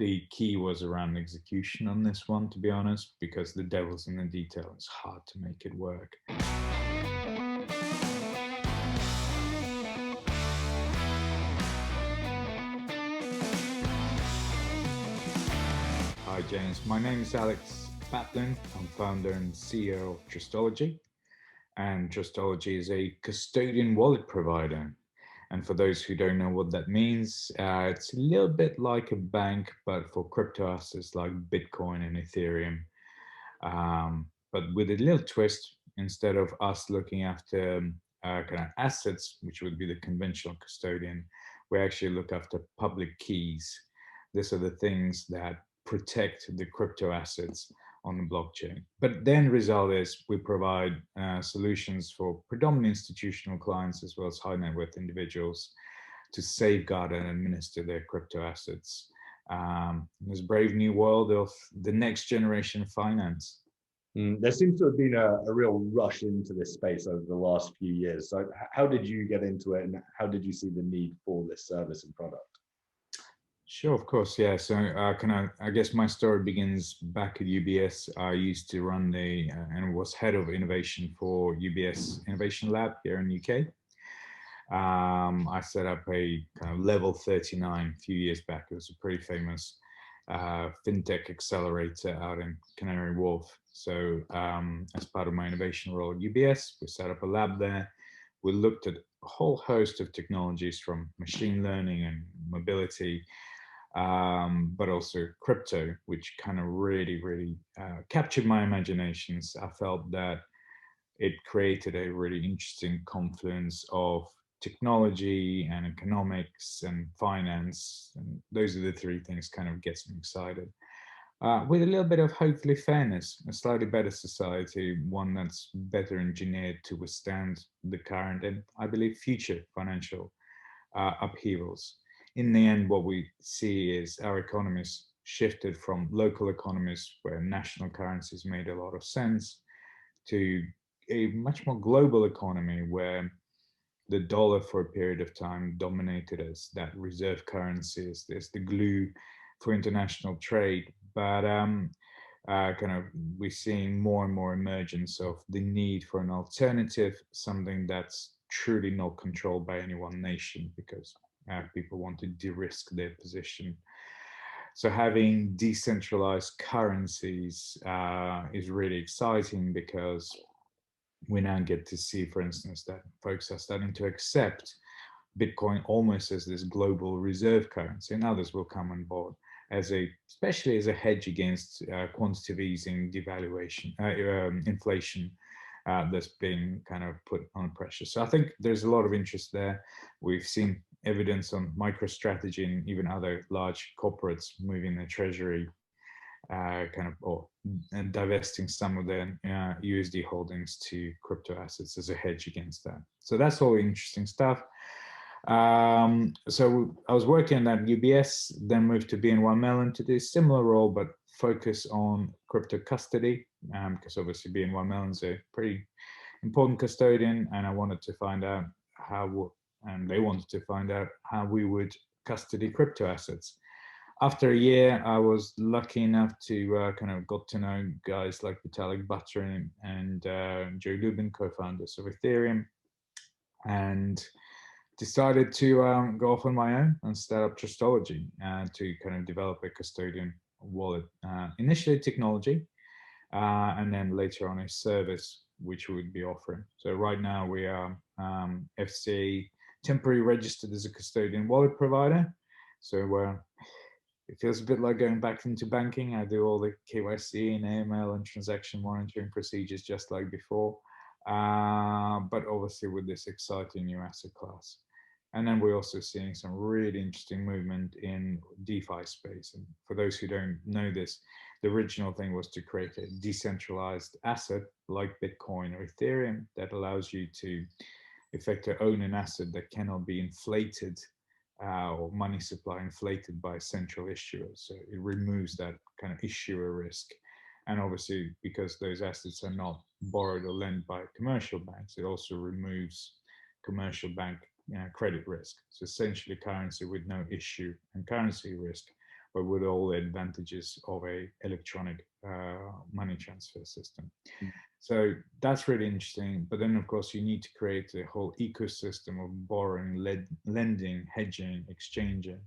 the key was around execution on this one, to be honest, because the devil's in the detail. It's hard to make it work. Hi, James. My name is Alex Batlin. I'm founder and CEO of Trustology. And Trustology is a custodian wallet provider. And for those who don't know what that means, it's a little bit like a bank, but for crypto assets like Bitcoin and Ethereum. But with a little twist, instead of us looking after kind of assets, which would be the conventional custodian, we actually look after public keys. These are the things that protect the crypto assets on the blockchain. But then result is we provide solutions for predominantly institutional clients as well as high net worth individuals to safeguard and administer their crypto assets. This brave new world of the next generation finance. There seems to have been a real rush into this space over the last few years. So how did you get into it, and how did you see the need for this service and product? Sure, of course, yeah. So I guess my story begins back at UBS. I used to run and was head of innovation for UBS Innovation Lab here in the UK. I set up a kind of level 39 a few years back. It was a pretty famous fintech accelerator out in Canary Wharf. So as part of my innovation role at UBS, we set up a lab there. We looked at a whole host of technologies from machine learning and mobility, but also crypto, which kind of really captured my imaginations. I felt that it created a really interesting confluence of technology and economics and finance. And those are the three things kind of gets me excited. With a little bit of hopefully fairness, a slightly better society, one that's better engineered to withstand the current and I believe future financial upheavals. In the end, what we see is our economies shifted from local economies where national currencies made a lot of sense to a much more global economy where the dollar for a period of time dominated as that reserve currency, as the glue for international trade. But we're seeing more and more emergence of the need for an alternative, something that's truly not controlled by any one nation, because people want to de-risk their position. So having decentralized currencies is really exciting, because we now get to see, for instance, that folks are starting to accept Bitcoin almost as this global reserve currency, and others will come on board especially as a hedge against quantitative easing, devaluation, inflation that's being kind of put on pressure. So I think there's a lot of interest there. We've seen evidence on MicroStrategy and even other large corporates moving their treasury and divesting some of their USD holdings to crypto assets as a hedge against that. So that's all interesting stuff. So I was working at UBS, then moved to BNY Mellon to do a similar role, but focus on crypto custody, because obviously BNY Mellon's a pretty important custodian, and I wanted to find out and they wanted to find out how we would custody crypto assets. After a year, I was lucky enough to got to know guys like Alex Batlin and Joe Lubin, co-founders of Ethereum, and decided to go off on my own and start up Trustology to kind of develop a custodian wallet. Initially technology, and then later on a service which we would be offering. So right now we are FCA temporary registered as a custodian wallet provider. So it feels a bit like going back into banking. I do all the KYC and AML and transaction monitoring procedures just like before, but obviously with this exciting new asset class. And then we're also seeing some really interesting movement in DeFi space. And for those who don't know this, the original thing was to create a decentralized asset like Bitcoin or Ethereum that allows you to effectively own an asset that cannot be inflated or money supply inflated by central issuers. So it removes that kind of issuer risk. And obviously, because those assets are not borrowed or lent by commercial banks, it also removes commercial bank credit risk. So essentially currency with no issue and currency risk, but with all the advantages of a electronic money transfer system. So that's really interesting. But then, of course, you need to create a whole ecosystem of borrowing, lending, hedging, exchanging.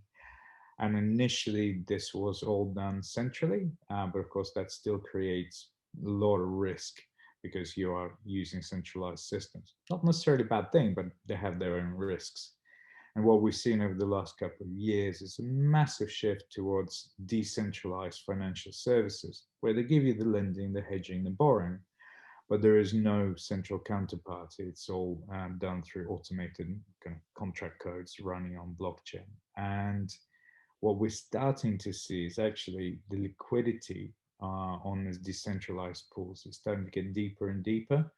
And initially, this was all done centrally, but of course, that still creates a lot of risk because you are using centralized systems. Not necessarily a bad thing, but they have their own risks. And what we've seen over the last couple of years is a massive shift towards decentralized financial services, where they give you the lending, the hedging, the borrowing, but there is no central counterparty. It's all done through automated kind of contract codes running on blockchain. And what we're starting to see is actually the liquidity on these decentralized pools is starting to get deeper and deeper,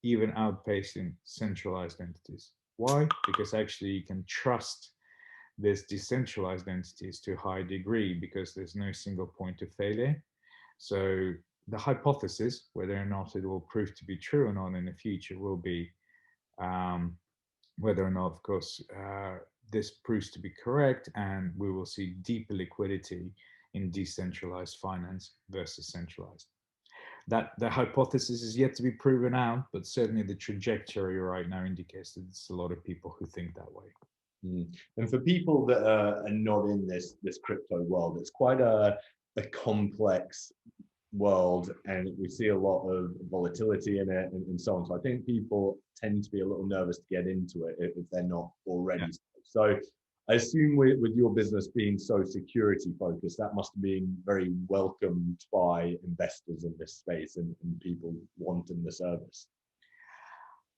even outpacing centralized entities. Why? Because actually you can trust these decentralized entities to a high degree because there's no single point of failure. So the hypothesis, whether or not it will prove to be true or not in the future, will be whether or not, of course, this proves to be correct, and we will see deeper liquidity in decentralized finance versus centralized. That the hypothesis is yet to be proven out, but certainly the trajectory right now indicates that it's a lot of people who think that way. And for people that are not in this crypto world, it's quite a complex world, and we see a lot of volatility in it and so on. So I think people tend to be a little nervous to get into it if they're not already. Yeah. So I assume with your business being so security focused, that must have been very welcomed by investors in this space and people wanting the service.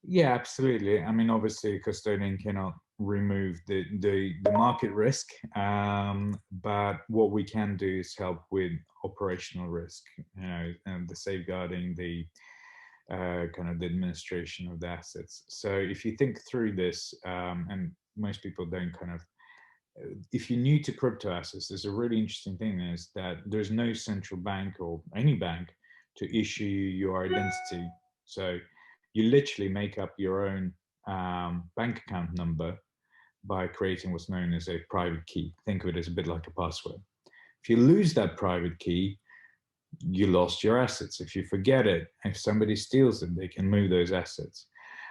Yeah, absolutely. I mean, obviously, a custodian cannot remove the market risk, but what we can do is help with operational risk, and the safeguarding, the kind of the administration of the assets. So if you think through this, and most people don't kind of, if you're new to crypto assets, there's a really interesting thing is that there's no central bank or any bank to issue your identity. So you literally make up your own bank account number by creating what's known as a private key. Think of it as a bit like a password. If you lose that private key, you lost your assets. If you forget it, if somebody steals it, they can move those assets.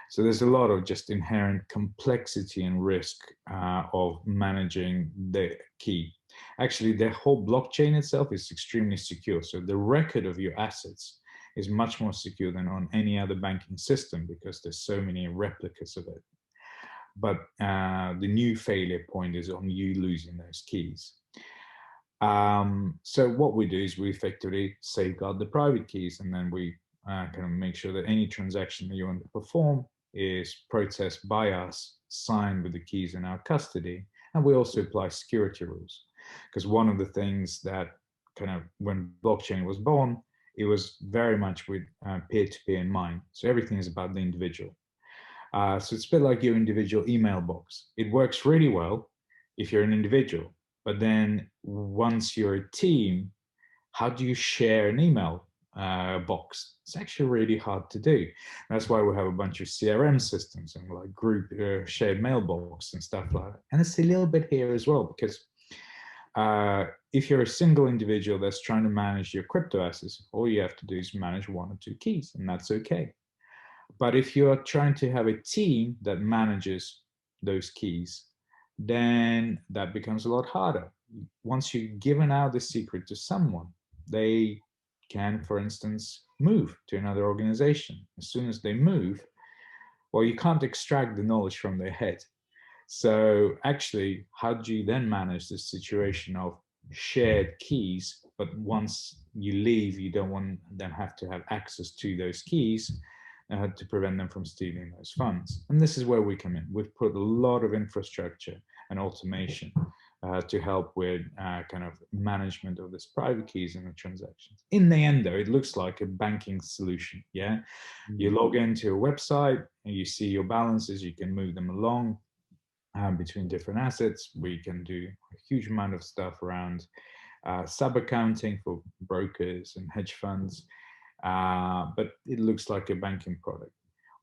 So there's a lot of just inherent complexity and risk of managing the key. Actually, the whole blockchain itself is extremely secure. So the record of your assets is much more secure than on any other banking system because there's so many replicas of it. But the new failure point is on you losing those keys. So what we do is we effectively safeguard the private keys, and then we kind of make sure that any transaction that you want to perform is processed by us, signed with the keys in our custody. And we also apply security rules, because one of the things that kind of when blockchain was born, it was very much with peer-to-peer in mind. So everything is about the individual. So it's a bit like your individual email box. It works really well if you're an individual, but then once you're a team, how do you share an email box? It's actually really hard to do. That's why we have a bunch of CRM systems and like group shared mailbox and stuff like that. And it's a little bit here as well, because if you're a single individual that's trying to manage your crypto assets, all you have to do is manage one or two keys, and that's okay. But if you are trying to have a team that manages those keys, then that becomes a lot harder. Once you've given out the secret to someone, they can, for instance, move to another organization. As soon as they move, well, you can't extract the knowledge from their head. So actually, how do you then manage the situation of shared keys, but once you leave, you don't want them have to have access to those keys to prevent them from stealing those funds? And this is where we come in. We've put a lot of infrastructure and automation to help with kind of management of this private keys and the transactions. In the end, though, it looks like a banking solution. Yeah, you log into a website and you see your balances. You can move them along between different assets. We can do a huge amount of stuff around sub-accounting for brokers and hedge funds, but it looks like a banking product.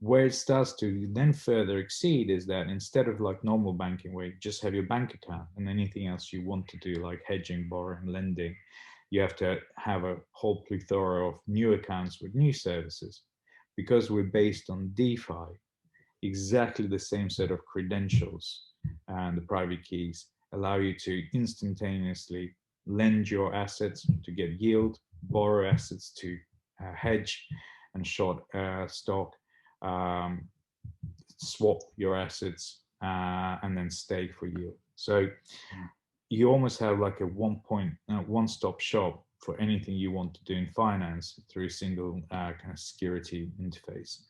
Where it starts to then further exceed is that instead of like normal banking, where you just have your bank account and anything else you want to do, like hedging, borrowing, lending, you have to have a whole plethora of new accounts with new services. Because we're based on DeFi, exactly the same set of credentials and the private keys allow you to instantaneously lend your assets to get yield, borrow assets to hedge and short stock, um, swap your assets, and then stake for yield. So you almost have like a one-stop shop for anything you want to do in finance through a single kind of security interface.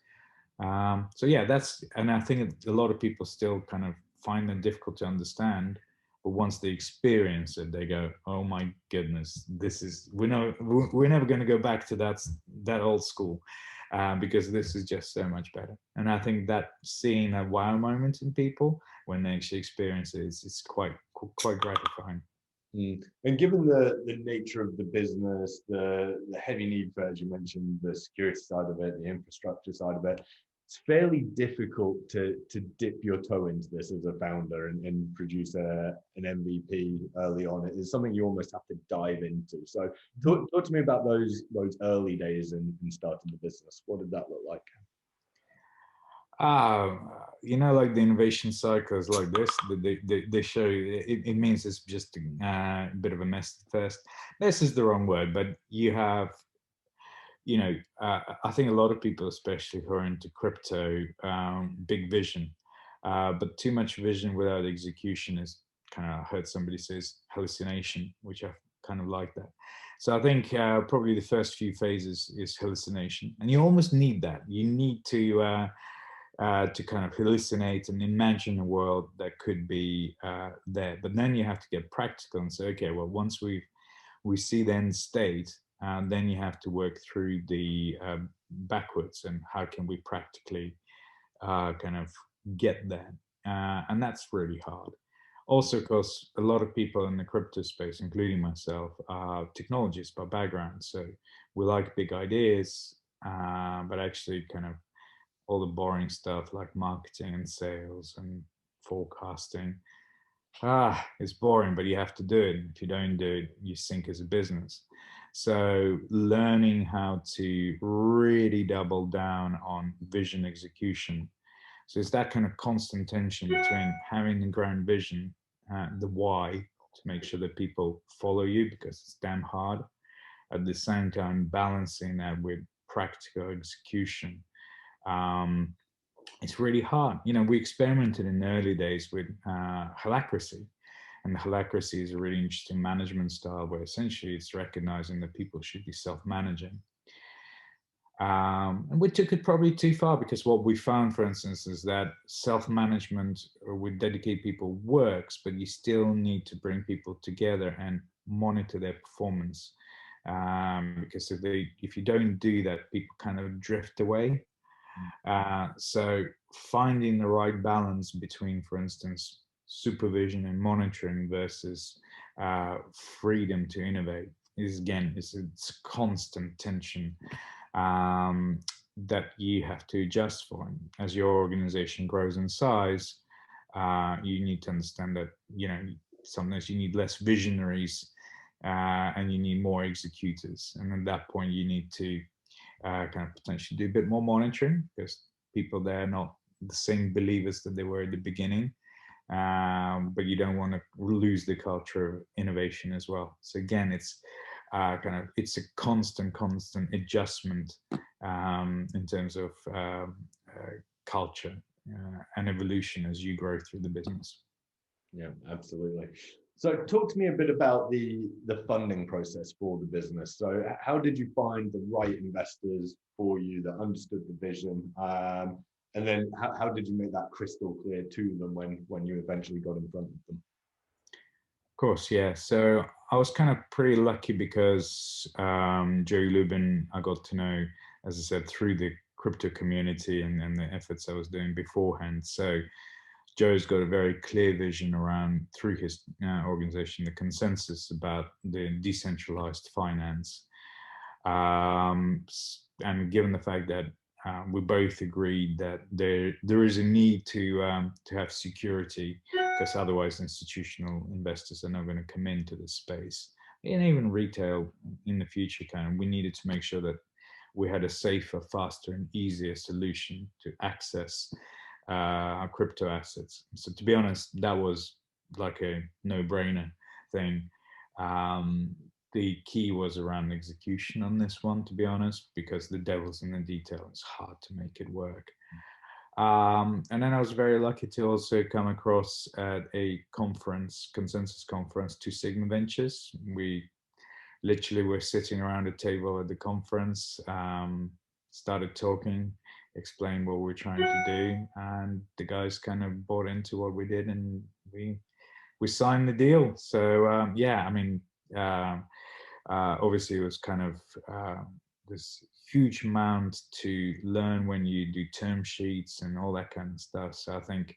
So yeah, and I think a lot of people still kind of find them difficult to understand, but once they experience it, they go, "Oh my goodness, we're never going to go back to that old school, because this is just so much better." And I think that seeing a wow moment in people when they actually experience it is quite gratifying. And given the nature of the business, the heavy need for, as you mentioned, the security side of it, the infrastructure side of it, it's fairly difficult to dip your toe into this as a founder and produce an MVP early on. It is something you almost have to dive into. So talk to me about those early days in starting the business. What did that look like? uh, like the innovation cycles like this, they show it means it's just a bit of a mess at first. This is the wrong word, but you have, I think a lot of people, especially who are into crypto, big vision, but too much vision without execution is kind of, I heard somebody says hallucination, which I kind of like that. So I think probably the first few phases is hallucination, and you almost need that. You need to kind of hallucinate and imagine a world that could be there. But then you have to get practical and say, okay, well, once we see the end state, then you have to work through the backwards and how can we practically kind of get there. And that's really hard. Also, because a lot of people in the crypto space, including myself, are technologists by background. So we like big ideas, but actually kind of all the boring stuff like marketing and sales and forecasting. It's boring, but you have to do it. If you don't do it, you sink as a business. So learning how to really double down on vision execution. So it's that kind of constant tension between having the grand vision, the why, to make sure that people follow you because it's damn hard. At the same time, balancing that with practical execution. Um, it's really hard. We experimented in the early days with holacracy. And the holacracy is a really interesting management style where essentially it's recognizing that people should be self-managing. And we took it probably too far because what we found, for instance, is that self-management with dedicated people works, but you still need to bring people together and monitor their performance. Because if you don't do that, people kind of drift away. So finding the right balance between, for instance, supervision and monitoring versus freedom to innovate is, again, it's a constant tension that you have to adjust for. And as your organization grows in size, you need to understand that, sometimes you need less visionaries and you need more executors. And at that point, you need to kind of potentially do a bit more monitoring because people there are not the same believers that they were at the beginning. But you don't want to lose the culture of innovation as well. So again, it's it's a constant adjustment in terms of culture and evolution as you grow through the business. Yeah, absolutely. So talk to me a bit about the funding process for the business. So how did you find the right investors for you that understood the vision? And then how did you make that crystal clear to them when you eventually got in front of them? Of course, yeah. So I was kind of pretty lucky because Joe Lubin I got to know, as I said, through the crypto community and the efforts I was doing beforehand. So Joe's got a very clear vision around, through his organization, the consensus about the decentralized finance. And given the fact that we both agreed that there is a need to have security, because otherwise institutional investors are not going to come into the space, and even retail in the future. Kind of, we needed to make sure that we had a safer, faster, and easier solution to access our crypto assets. So to be honest, that was like a no-brainer thing. The key was around execution on this one, to be honest, because the devil's in the detail. It's hard to make it work. And then I was very lucky to also come across at a conference, consensus conference, Two Sigma Ventures. We literally were sitting around a table at the conference, started talking, explained what we were trying to do, and the guys kind of bought into what we did, and we signed the deal. So yeah, I mean, obviously it was kind of this huge amount to learn when you do term sheets and all that kind of stuff. So I think,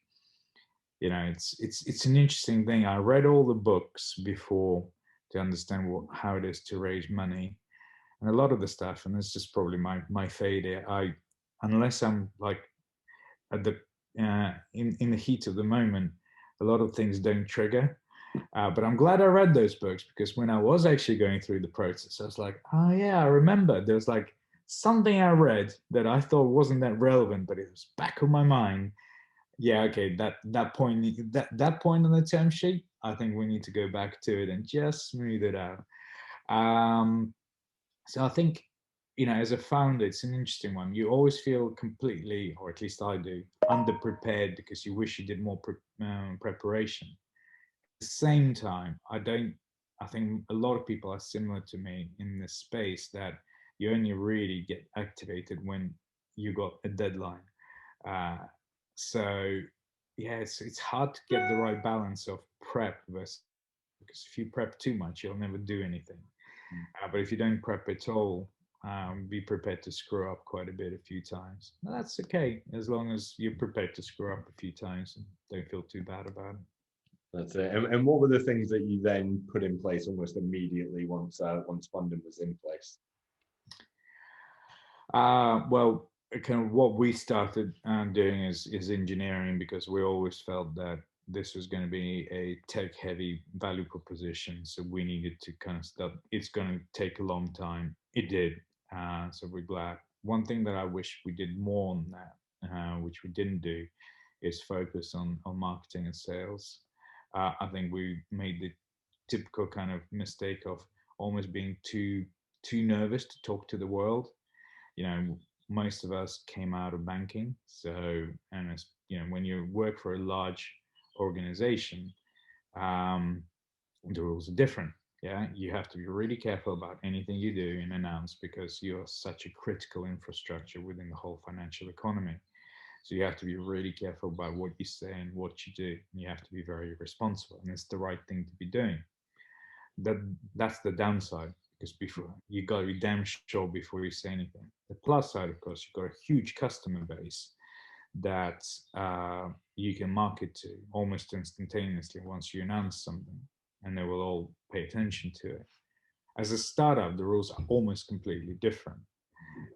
you know, it's an interesting thing. I read all the books before to understand how it is to raise money, and a lot of the stuff, and this is probably my failure. Unless I'm like at the in the heat of the moment, a lot of things don't trigger. But I'm glad I read those books, because when I was actually going through the process, I was like, oh yeah, I remember there was like something I read that I thought wasn't that relevant, but it was back of my mind. Yeah, okay, that point on the term sheet, I think we need to go back to it and just smooth it out. So I think, you know, as a founder, it's an interesting one. You always feel completely, or at least I do, underprepared, because you wish you did more preparation. At the same time, I think a lot of people are similar to me in this space, that you only really get activated when you got a deadline. Uh, so yeah, it's hard to get the right balance of prep versus, because if you prep too much, you'll never do anything. But if you don't prep at all, be prepared to screw up quite a bit a few times. Now, that's okay, as long as you're prepared to screw up a few times and don't feel too bad about it. That's it. And what were the things that you then put in place almost immediately once funding was in place? Well, kind of what we started doing is engineering, because we always felt that this was going to be a tech-heavy value proposition. So we needed to kind of start. It's going to take a long time. It did. So we're glad. One thing that I wish we did more on that, which we didn't do, is focus on marketing and sales. I think we made the typical kind of mistake of almost being too nervous to talk to the world. You know, most of us came out of banking, so, and as you know, when you work for a large organization, the rules are different. Yeah, you have to be really careful about anything you do and announce, because you're such a critical infrastructure within the whole financial economy. So you have to be really careful about what you say and what you do. And you have to be very responsible, and it's the right thing to be doing. That's the downside, because before you got to be damn sure before you say anything. The plus side, of course, you've got a huge customer base that you can market to almost instantaneously once you announce something, and they will all pay attention to it. As a startup, the rules are almost completely different.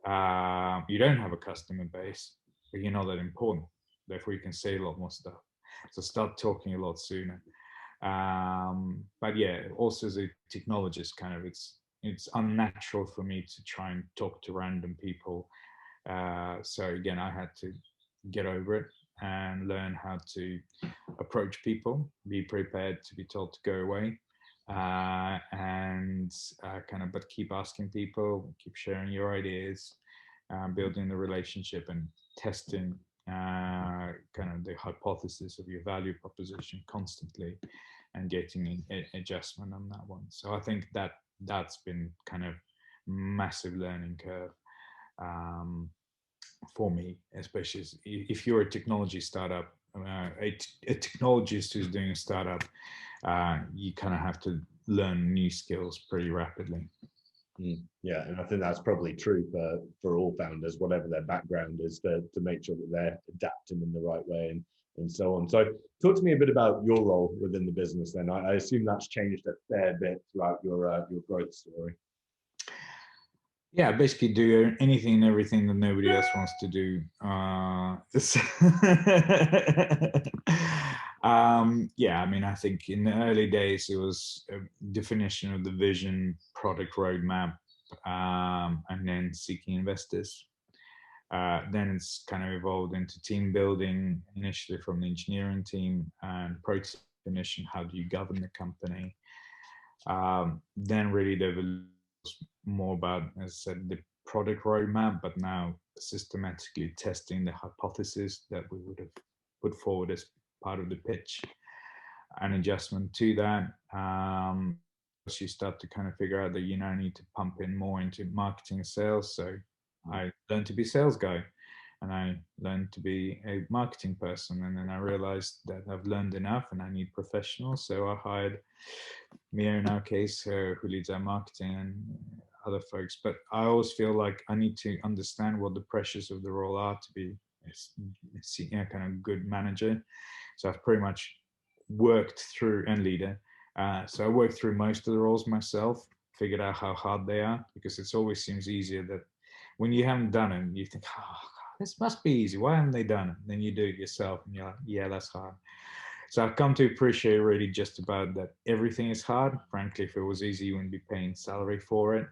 You don't have a customer base, but you're not that important. Therefore, you can say a lot more stuff. So start talking a lot sooner. But yeah, also as a technologist, kind of, it's unnatural for me to try and talk to random people. So again, I had to get over it and learn how to approach people, be prepared to be told to go away, and kind of, but keep asking people, keep sharing your ideas, building the relationship and testing kind of the hypothesis of your value proposition constantly, and getting an adjustment on that one. So I think that's been kind of massive learning curve for me, especially if you're a technology startup, a technologist who's doing a startup, you kind of have to learn new skills pretty rapidly. Yeah, and I think that's probably true for all founders, whatever their background is, to make sure that they're adapting in the right way and so on. So talk to me a bit about your role within the business then. I assume that's changed a fair bit throughout your growth story. Yeah, basically do anything and everything that nobody else wants to do. Yeah, I mean, I think in the early days it was a definition of the vision, product roadmap, and then seeking investors. Then it's kind of evolved into team building, initially from the engineering team, and process definition. How do you govern the company? Then really developed more about, as I said, the product roadmap, but now systematically testing the hypothesis that we would have put forward as part of the pitch, an adjustment to that. You start to kind of figure out that you now need to pump in more into marketing and sales. So I learned to be a sales guy, and I learned to be a marketing person. And then I realized that I've learned enough and I need professionals. So I hired Mia in our case, who leads our marketing, and other folks. But I always feel like I need to understand what the pressures of the role are to be a kind of good manager. So I've pretty much worked through, and leader. So I worked through most of the roles myself, figured out how hard they are, because it always seems easier that when you haven't done it, you think, oh, this must be easy. Why haven't they done it? Then you do it yourself and you're like, yeah, that's hard. So I've come to appreciate really just about that everything is hard. Frankly, if it was easy, you wouldn't be paying salary for it.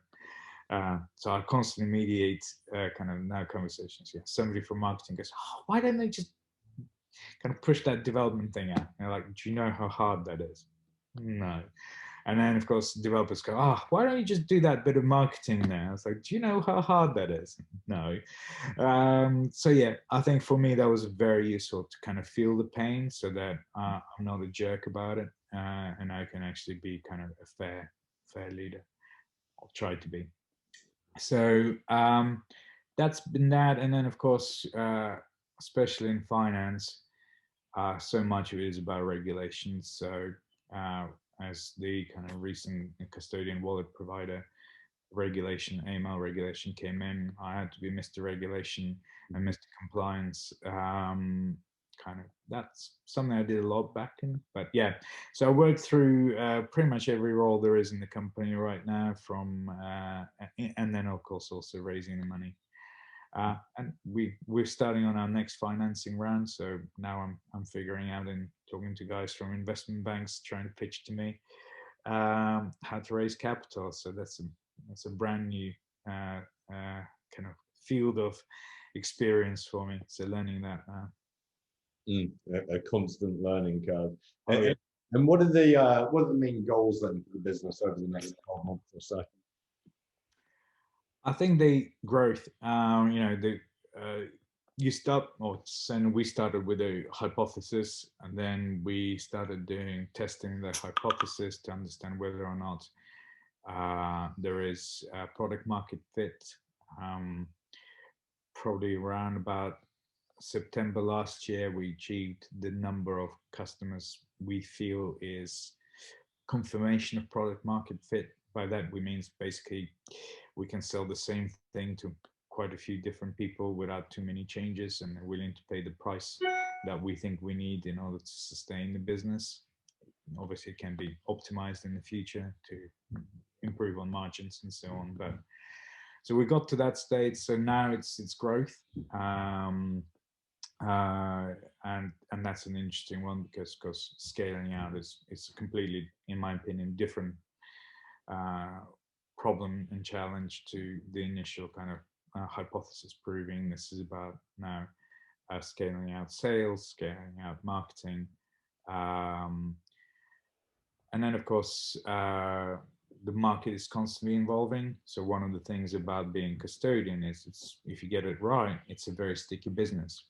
So I constantly mediate kind of now conversations. Yeah, somebody from marketing goes, oh, why don't they just kind of push that development thing out? And they're like, do you know how hard that is? No. And then, of course, developers go, oh, why don't you just do that bit of marketing there? I was like, do you know how hard that is? No. So, yeah, I think for me, that was very useful to kind of feel the pain so that I'm not a jerk about it, and I can actually be kind of a fair leader. I'll try to be. So that's been that. And then, of course, especially in finance, so much of it is about regulations. So uh, as the kind of recent custodian wallet provider regulation, AML regulation came in, I had to be Mr. Regulation and Mr. Compliance. Kind of that's something I did a lot back in, but yeah. So I worked through pretty much every role there is in the company right now, from and then of course also raising the money. And we're starting on our next financing round. So now I'm figuring out and talking to guys from investment banks trying to pitch to me how to raise capital. So that's a brand new kind of field of experience for me. So learning that now. A constant learning curve. Oh yeah. And what are the main goals then for the business over the next 12 months or so? I think the growth, the you start, or and we started with a hypothesis, and then we started doing testing the hypothesis to understand whether or not there is a product market fit. Um, Probably around about September last year, we achieved the number of customers we feel is confirmation of product market fit. By that, we means basically we can sell the same thing to quite a few different people without too many changes, and they're willing to pay the price that we think we need in order to sustain the business. Obviously, it can be optimized in the future to improve on margins and so on. But so we got to that state. So now it's growth. And that's an interesting one because scaling out is completely, in my opinion, different problem and challenge to the initial kind of hypothesis proving. This is about now scaling out sales, scaling out marketing, um, and then of course the market is constantly evolving. So one of the things about being custodian is it's, if you get it right, it's a very sticky business,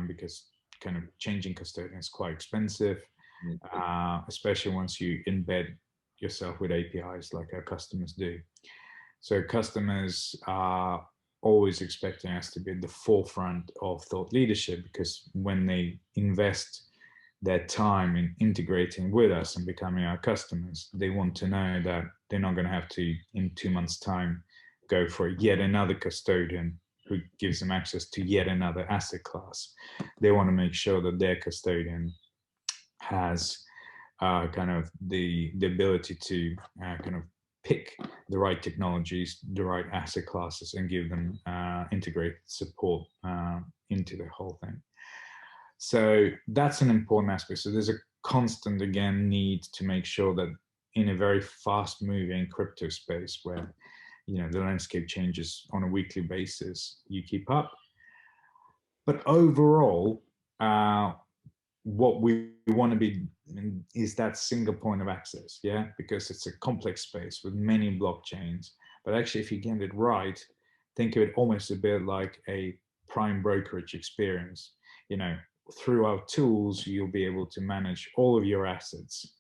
because kind of changing custodian is quite expensive, especially once you embed yourself with APIs like our customers do. So customers are always expecting us to be at the forefront of thought leadership, because when they invest their time in integrating with us and becoming our customers, they want to know that they're not going to have to, in 2 months' time, go for yet another custodian who gives them access to yet another asset class. They want to make sure that their custodian has kind of the ability to kind of pick the right technologies, the right asset classes, and give them integrated support into the whole thing. So that's an important aspect. So there's a constant, again, need to make sure that in a very fast moving crypto space where, you know, the landscape changes on a weekly basis, you keep up. But overall, what we want to be is that single point of access, yeah, because it's a complex space with many blockchains. But actually, if you get it right, think of it almost a bit like a prime brokerage experience. You know, through our tools, you'll be able to manage all of your assets.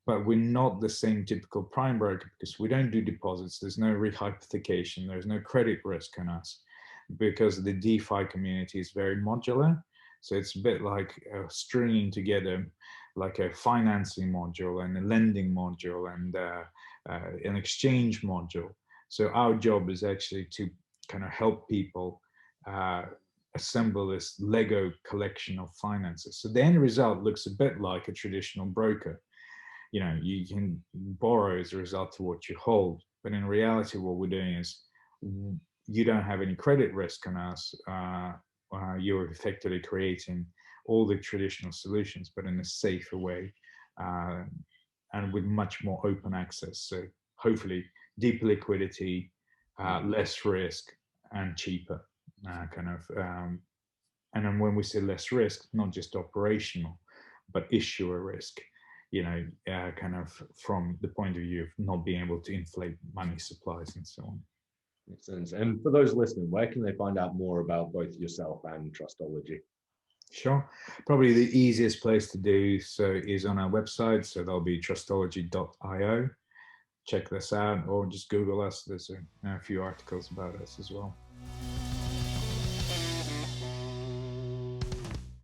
But we're not the same typical prime broker because we don't do deposits. There's no rehypothecation. There's no credit risk on us because the DeFi community is very modular. So it's a bit like stringing together like a financing module and a lending module and an exchange module. So our job is actually to kind of help people assemble this Lego collection of finances. So the end result looks a bit like a traditional broker. You know, you can borrow as a result of what you hold, but in reality, what we're doing is you don't have any credit risk on us. You're effectively creating all the traditional solutions, but in a safer way and with much more open access. So hopefully deep liquidity, less risk and cheaper and then when we say less risk, not just operational, but issuer risk, you know, kind of from the point of view of not being able to inflate money supplies and so on. Makes sense. And for those listening, where can they find out more about both yourself and Trustology? Sure. Probably the easiest place to do so is on our website. So that'll be trustology.io. Check this out or just Google us. There's a few articles about us as well.